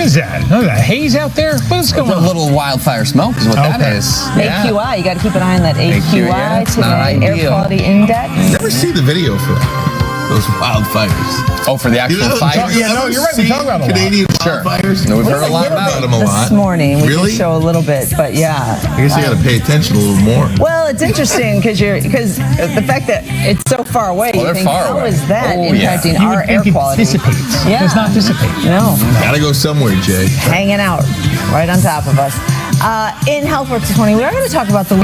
is that? Oh, that haze out there? What's going on? A little wildfire smoke is what that is. AQI, you got to keep an eye on that AQI yeah, today, air quality index. Never see the video for that. Those wildfires. Oh, for the actual fires? Yeah, no, you're right. We talk about a lot. Canadian wildfires. No, we've heard a lot about them a lot. This morning, we Really? did show a little bit, but yeah. I guess you got to pay attention a little more. Well, it's interesting because the fact that it's so far away, you think, how is that impacting our air quality? It dissipates. Yeah. It does not dissipate. No. Got to go somewhere, Jay. Hanging out right on top of us. In HealthWorks this morning, we are going to talk about the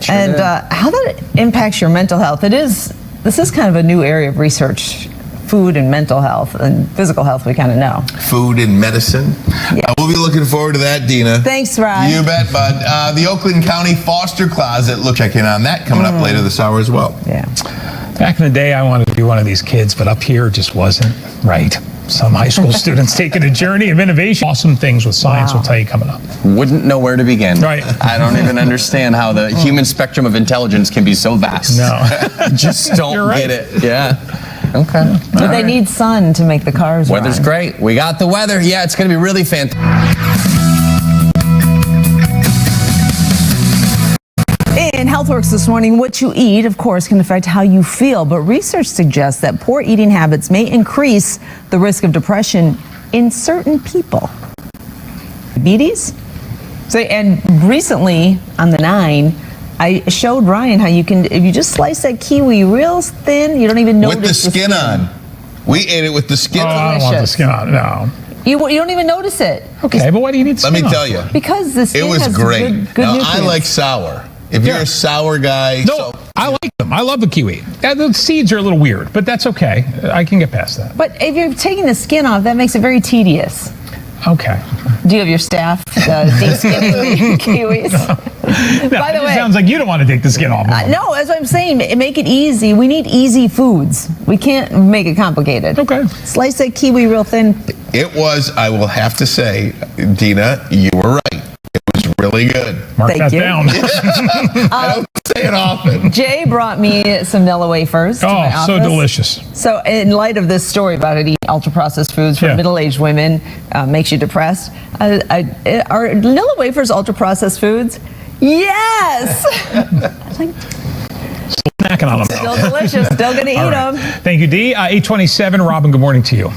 and how that impacts your mental health. This is kind of a new area of research. Food and mental health and physical health, we kind of know. Food and medicine. Yeah. We'll be looking forward to that, Deena. Thanks, Ryan. You bet, bud. The Oakland County Foster Closet. Look, check in on that coming up later this hour as well. Yeah. Back in the day, I wanted to be one of these kids, but up here it just wasn't right. Some high school students taking a journey of innovation. Awesome things with science will tell you coming up. Wouldn't know where to begin. Right. I don't even understand how the human spectrum of intelligence can be so vast. No. Just don't get it. Yeah. Okay. But they need sun to make the cars Weather's run. great. We got the weather. Yeah, it's going to be really fantastic. In HealthWorks this morning, what you eat, of course, can affect how you feel. But research suggests that poor eating habits may increase the risk of depression in certain people. Diabetes? So, and recently on the 9, I showed Ryan how you can, if you just slice that kiwi real thin, you don't even notice with the skin on. We ate it with the skin Oh, on. I don't want the skin on. No. You don't even notice it. Okay, but why do you need skin Let me on? tell you. Because the skin It was has great. good Now, I nutrients. like sour. If you're a sour guy. No, I like them. I love the kiwi. The seeds are a little weird, but that's okay. I can get past that. But if you're taking the skin off, that makes it very tedious. Okay. Do you have your staff de-skinning kiwis? No, By the way, sounds like you don't want to take the skin off. no, that's what I'm saying. Make it easy. We need easy foods. We can't make it complicated. Okay. Slice that kiwi real thin. It was, I will have to say, Deena, you were right. It was really good. Mark Thank that you. down. I don't say it often. Jay brought me some Nilla wafers to my Oh, so office. delicious. So in light of this story about eating ultra-processed foods for middle-aged women makes you depressed, are Nilla wafers ultra-processed foods? Yes! Snacking on them. Still delicious. Still going to eat them. Thank you, Dee. 827, Robin, good morning to you.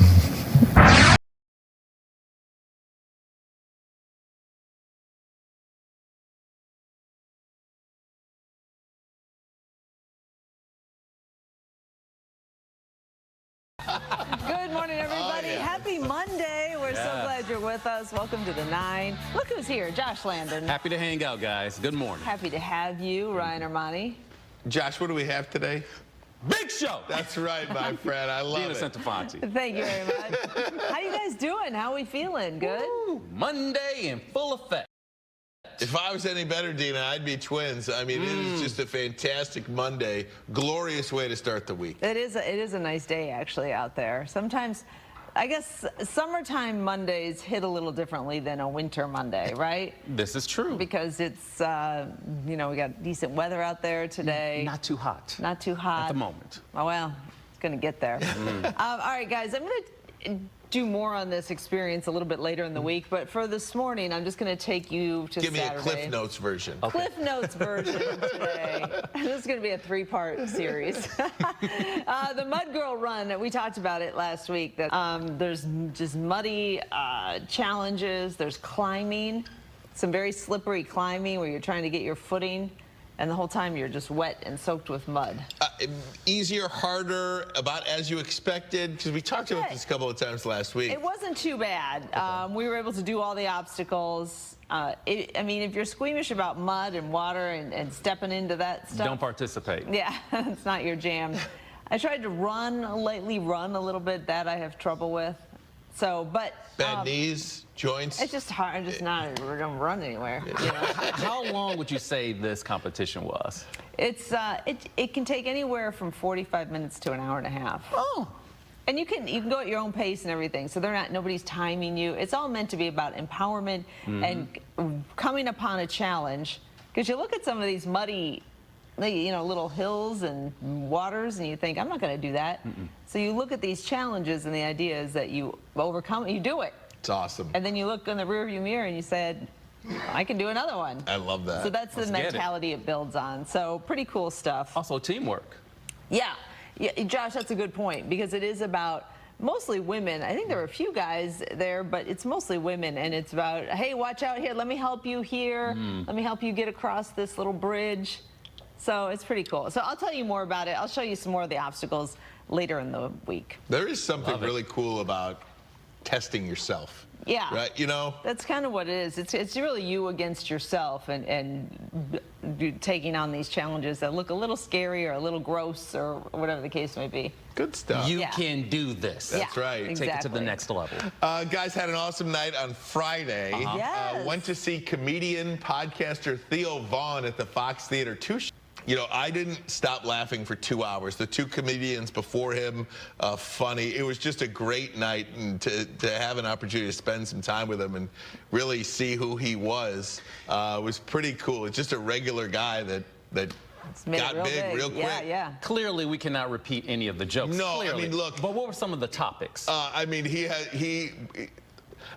Good morning, everybody. Happy Monday. We're so glad you're with us. Welcome to the 9. Look who's here, Josh Landon. Happy to hang out, guys. Good morning. Happy to have you, Ryan Armani. Josh, what do we have today? Big show. That's right, my friend. I love Deena it. Centofanti. Thank you very much. How you guys doing? How are we feeling? Good? Woo, Monday in full effect. If I was any better, Deena, I'd be twins. I mean, it is just a fantastic Monday. Glorious way to start the week. It is a nice day, actually, out there. Sometimes, I guess, summertime Mondays hit a little differently than a winter Monday, right? This is true. Because it's, we got decent weather out there today. Not too hot. Not too hot. At the moment. Oh, well, it's going to get there. All right, guys, I'm going to do more on this experience a little bit later in the week, but for this morning, I'm just going to take you to Give me Saturday. a Cliff Notes version. Okay. Cliff Notes version today. This is going to be a 3-part series. The Mud Girl Run, we talked about it last week. That there's just muddy challenges. There's climbing, some very slippery climbing where you're trying to get your footing, and the whole time you're just wet and soaked with mud. Easier, harder, about as you expected? Because we talked about this a couple of times last week. It wasn't too bad. We were able to do all the obstacles. I mean, if you're squeamish about mud and water and stepping into that stuff. Don't participate. Yeah, it's not your jam. I tried to lightly run a little bit. That I have trouble with. So, but. Bad knees, joints? It's just hard. I'm just not going to run anywhere. You know? How long would you say this competition was? It's it can take anywhere from 45 minutes to an hour and a half. Oh. And you can go at your own pace and everything, so nobody's timing you. It's all meant to be about empowerment and coming upon a challenge. Because you look at some of these muddy, little hills and waters, and you think, I'm not going to do that. So you look at these challenges, and the idea is that you overcome it, you do it. It's awesome. And then you look in the rearview mirror and you said, I can do another one. I love that. So that's the Let's get it. mentality it builds on. So pretty cool stuff. Also teamwork. Yeah, Josh, that's a good point because it is about mostly women. I think there are a few guys there, but it's mostly women, and it's about, hey, watch out here. Let me help you here. Let me help you get across this little bridge. So it's pretty cool. So I'll tell you more about it. I'll show you some more of the obstacles later in the week. There is something Love it. really cool about testing yourself. Yeah. Right? You know? That's kind of what it is. It's really you against yourself and taking on these challenges that look a little scary or a little gross or whatever the case may be. Good stuff. You Yeah. can do this. That's right. Take it to exactly. the next level. Guys, had an awesome night on Friday. Yes. Went to see comedian, podcaster Theo Vaughn at the Fox Theater 2 show. You know, I didn't stop laughing for 2 hours. The two comedians before him, funny. It was just a great night, and to have an opportunity to spend some time with him and really see who he was pretty cool. It's just a regular guy that Made it got real big real quick. Yeah. Clearly, we cannot repeat any of the jokes. No, I Clearly. mean, look. But what were some of the topics? I mean, I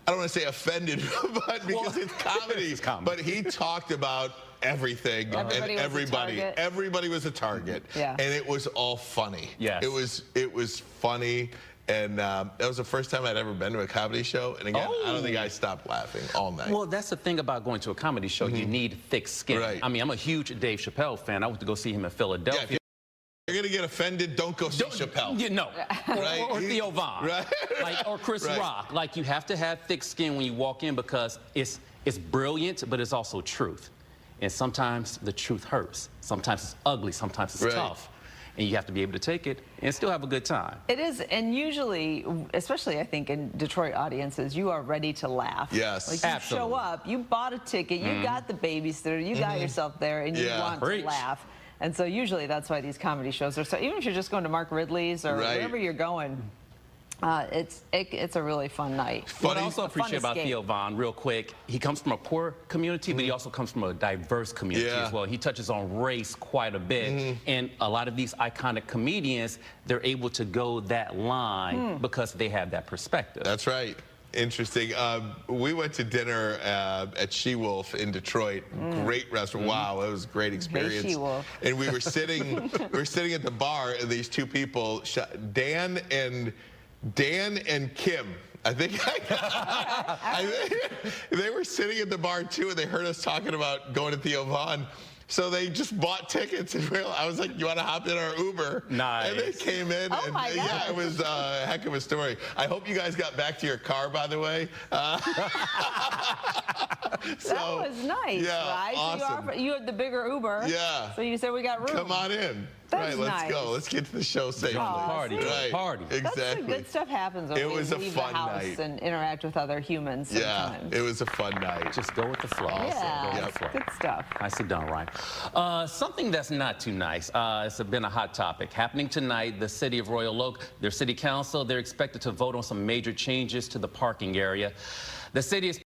don't want to say offended, but because it's comedy. It's comedy. But he talked about everything Everybody and was a target. Everybody was a target. Yeah. And it was all funny. Yes. It was funny. And that was the first time I'd ever been to a comedy show. And again, I don't think I stopped laughing all night. Well, that's the thing about going to a comedy show. You need thick skin. Right. I mean, I'm a huge Dave Chappelle fan. I went to go see him in Philadelphia. Yeah, if you're going to get offended, don't go see Chappelle. You know, Right. or Theo Vaughn, Right. like, or Chris Right. Rock. Like, you have to have thick skin when you walk in because it's brilliant, but it's also truth. And sometimes the truth hurts. Sometimes it's ugly. Sometimes it's Right. tough. And you have to be able to take it and still have a good time. It is, and usually, especially I think in Detroit audiences, you are ready to laugh. Yes. Like you Absolutely. show up, you bought a ticket, you got the babysitter, you got yourself there, and you Yeah. want Preach. to laugh. And so usually that's why these comedy shows are so. Even if you're just going to Mark Ridley's or Right. wherever you're going, it's a really fun night. What I Funny- also appreciate about escape. Theo Vaughn, real quick, he comes from a poor community, but he also comes from a diverse community Yeah. as well. He touches on race quite a bit. And a lot of these iconic comedians, they're able to go that line because they have that perspective. That's right. Interesting. We went to dinner at She-Wolf in Detroit. Great restaurant. Wow, it was a great experience. She-Wolf. And we were sitting at the bar, and these two people, Dan and Kim. I think they were sitting at the bar too, and they heard us talking about going to Theo Vaughn. So they just bought tickets, and I was like, "You want to hop in our Uber?" Nice. And they came in, Oh and my yeah, God. it was a heck of a story. I hope you guys got back to your car, by the way. That was nice, yeah, right? awesome. So you had the bigger Uber. Yeah. So you said we got room. Come on in. That's right, let's nice. go. Let's get to the show safely. Party, Right. party. That's Exactly. the good stuff happens when It we was a leave fun the house night. and interact with other humans Yeah, sometimes. it was a fun night. Just go with the flow. Yeah, Go with Yep. the flow. good stuff. Nicely done, Ryan. Something that's not too nice. It's been a hot topic. Happening tonight, the city of Royal Oak, their city council, they're expected to vote on some major changes to the parking area. The city is